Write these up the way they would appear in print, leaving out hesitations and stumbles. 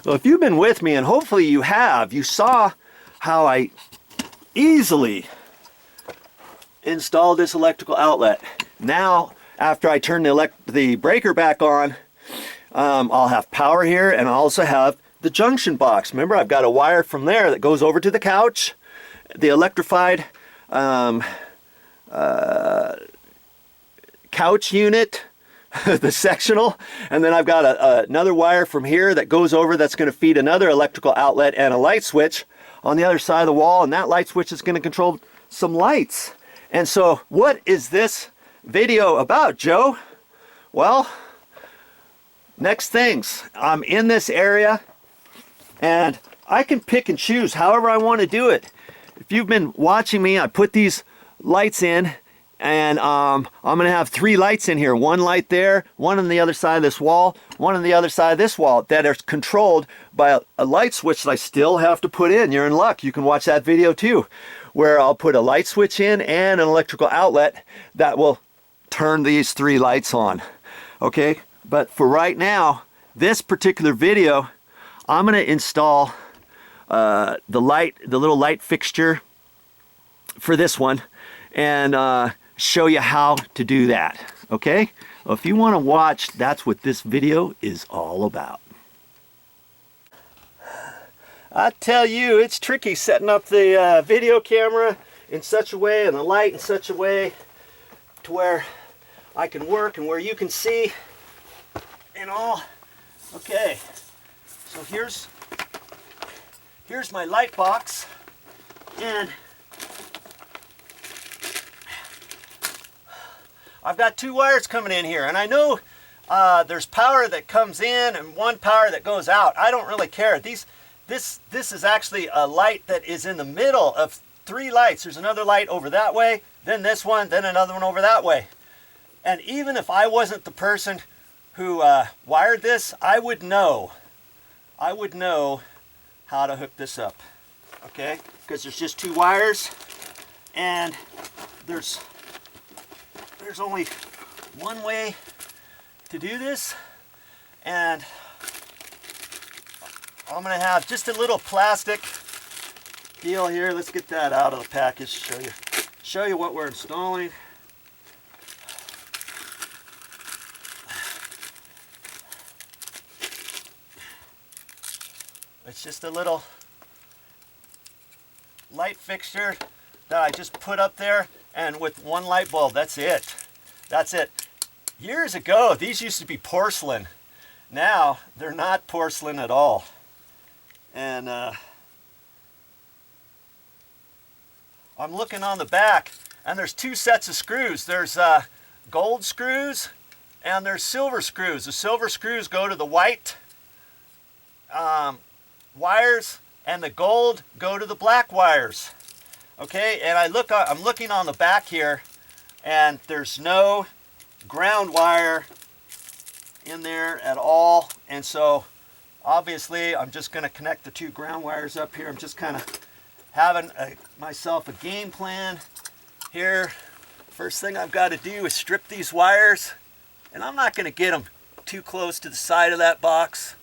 Well, if you've been with me, and hopefully you have, you saw how I easily installed this electrical outlet. Now, after I turn the breaker back on, I'll have power here, and I'll also have the junction box. Remember, I've got a wire from there that goes over to the couch, the electrified couch unit, the sectional, and then I've got another wire from here that goes over that's going to feed another electrical outlet and a light switch on the other side of the wall, and that light switch is going to control some lights. And so what is this video about, Joe? Well, next things. I'm in this area and I can pick and choose however I want to do it. If you've been watching me, I put these lights in, and I'm going to have 3 lights in here. One light there, one on the other side of this wall, one on the other side of this wall, that are controlled by a light switch that I still have to put in. You're in luck. You can watch that video too, where I'll put a light switch in and an electrical outlet that will turn these 3 lights on. Okay, but for right now, this particular video, I'm going to install the little light fixture for this one, and show you how to do that. Okay, well, if you want to watch, that's what this video is all about. I tell you, it's tricky setting up the video camera in such a way, and the light in such a way to where I can work and where you can see and all. Okay, so here's my light box, and I've got 2 wires coming in here, and I know there's power that comes in and 1 power that goes out. I don't really care. This is actually a light that is in the middle of 3 lights. There's another light over that way, then this one, then another one over that way. And even if I wasn't the person who wired this, I would know how to hook this up. Okay, because there's just 2 wires, and there's only one way to do this, and I'm going to have just a little plastic deal here. Let's get that out of the package, show you what we're installing. It's just a little light fixture that I just put up there, and with 1 light bulb. That's it. That's it. Years ago, these used to be porcelain. Now, they're not porcelain at all. And I'm looking on the back, and there's 2 sets of screws. There's gold screws, and there's silver screws. The silver screws go to the white wires, and the gold go to the black wires. Okay, and I'm looking on the back here, and there's no ground wire in there at all, and so obviously I'm just going to connect the 2 ground wires up here. I'm just kind of having myself a game plan here. First thing I've got to do is strip these wires, and I'm not going to get them too close to the side of that box.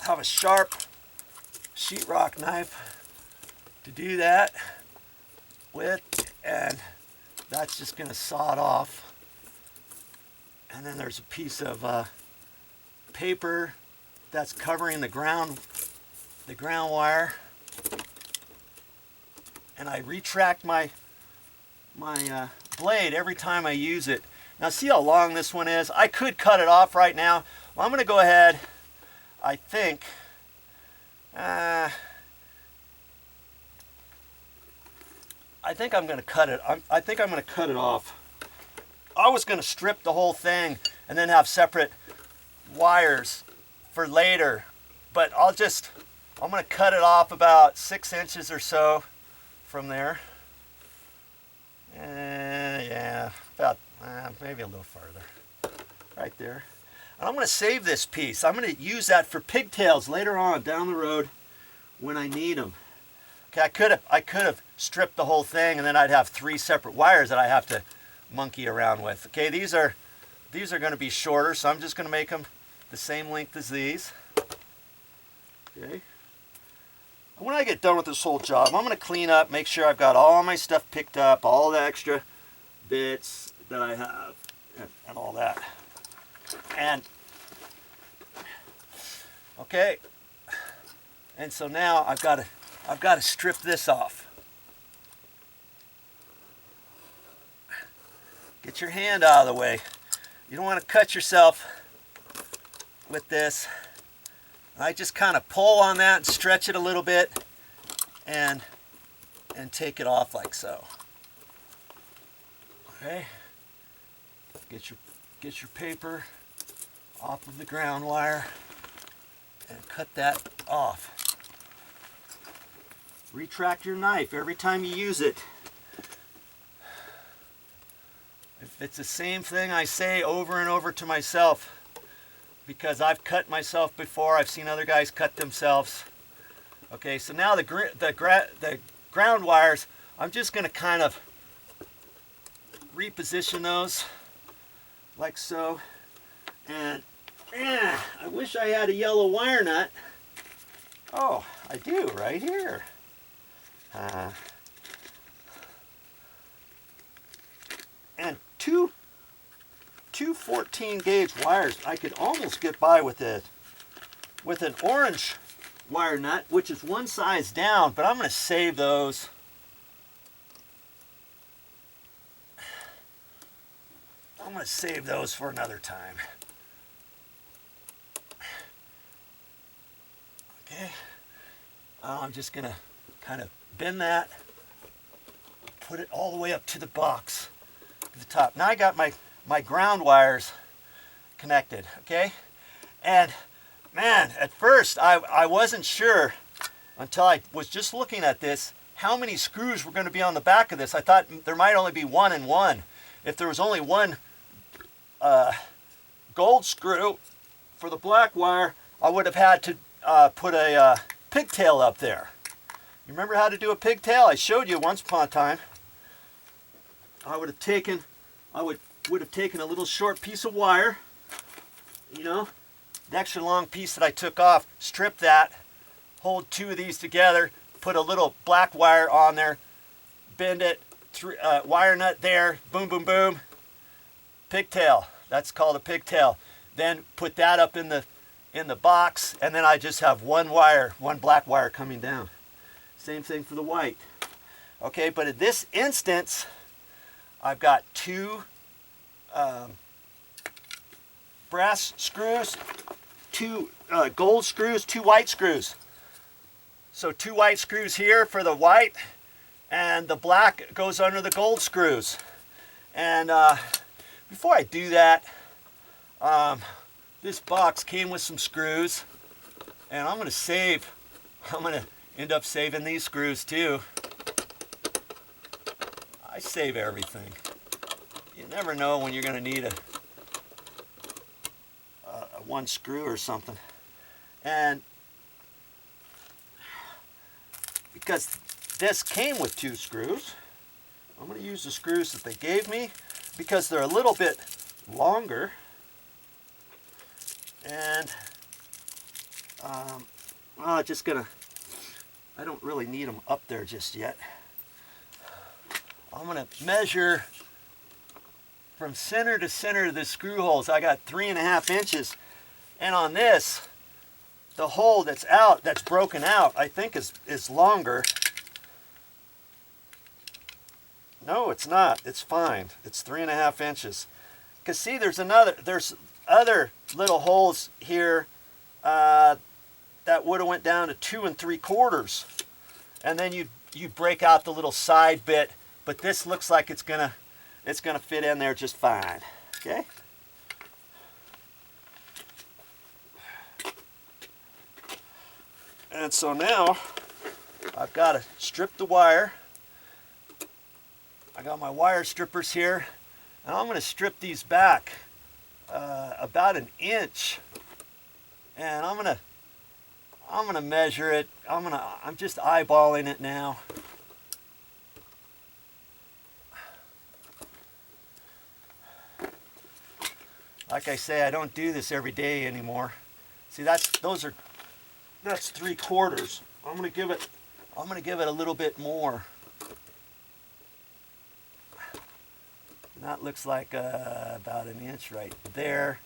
Have a sharp sheetrock knife to do that with, and that's just going to saw it off. And then there's a piece of paper that's covering the ground wire, and I retract my blade every time I use it. Now see how long this one is? I could cut it off right now. Well, I'm going to go ahead. I think I'm going to cut it. I think I'm going to cut it off. I was going to strip the whole thing and then have separate wires for later, but I'm going to cut it off about 6 inches or so from there. Yeah, about maybe a little farther, right there. And I'm going to save this piece. I'm going to use that for pigtails later on down the road when I need them. Okay, I could have stripped the whole thing, and then I'd have 3 separate wires that I have to monkey around with. Okay, these are going to be shorter, so I'm just going to make them the same length as these. Okay. When I get done with this whole job, I'm going to clean up, make sure I've got all my stuff picked up, all the extra bits that I have, and all that. And okay, and so now I've got to strip this off. Get your hand out of the way. You don't want to cut yourself with this. I just kind of pull on that and stretch it a little bit and take it off like so. Okay. Get your paper off of the ground wire and cut that off. Retract your knife every time you use it. If it's the same thing I say over and over to myself, because I've cut myself before, I've seen other guys cut themselves. Okay, so now the ground wires, I'm just going to kind of reposition those like so. And I wish I had a yellow wire nut. Oh, I do right here. And two 14 gauge wires. I could almost get by with an orange wire nut, which is one size down, but I'm going to save those. I'm going to save those for another time. Okay. I'm just going to kind of bend that, put it all the way up to the box, to the top. Now I got my ground wires connected, okay? And man, at first I wasn't sure until I was just looking at this how many screws were going to be on the back of this. I thought there might only be 1 and 1. If there was only one gold screw for the black wire, I would have had to put a pigtail up there. You remember how to do a pigtail? I showed you once upon a time. I would have taken a little short piece of wire, you know, the extra long piece that I took off, strip that, hold 2 of these together, put a little black wire on there, bend it, wire nut there, boom, boom, boom, pigtail. That's called a pigtail. Then put that up in the box, and then I just have one black wire coming down. Same thing for the white. Okay, but in this instance, I've got 2 brass screws, 2 gold screws, 2 white screws. So 2 white screws here for the white, and the black goes under the gold screws. And before I do that, this box came with some screws, and I'm going to end up saving these screws too. I save everything. You never know when you're going to need a one screw or something. And because this came with 2 screws, I'm going to use the screws that they gave me because they're a little bit longer. And I don't really need them up there just yet. I'm going to measure from center to center of the screw holes. I got 3.5 inches. And on this, the hole that's out, that's broken out, I think is longer. No, it's not. It's fine. It's 3.5 inches. Because see, there's other little holes here that would have went down to 2 3/4. And then you break out the little side bit, but this looks like it's gonna fit in there just fine. Okay. And so now I've got to strip the wire. I got my wire strippers here, and I'm going to strip these back about 1 inch. And I'm I'm gonna measure it. I'm just eyeballing it now. Like I say, I don't do this every day anymore. See, that's 3/4. I'm gonna give it a little bit more. That looks like about an inch right there.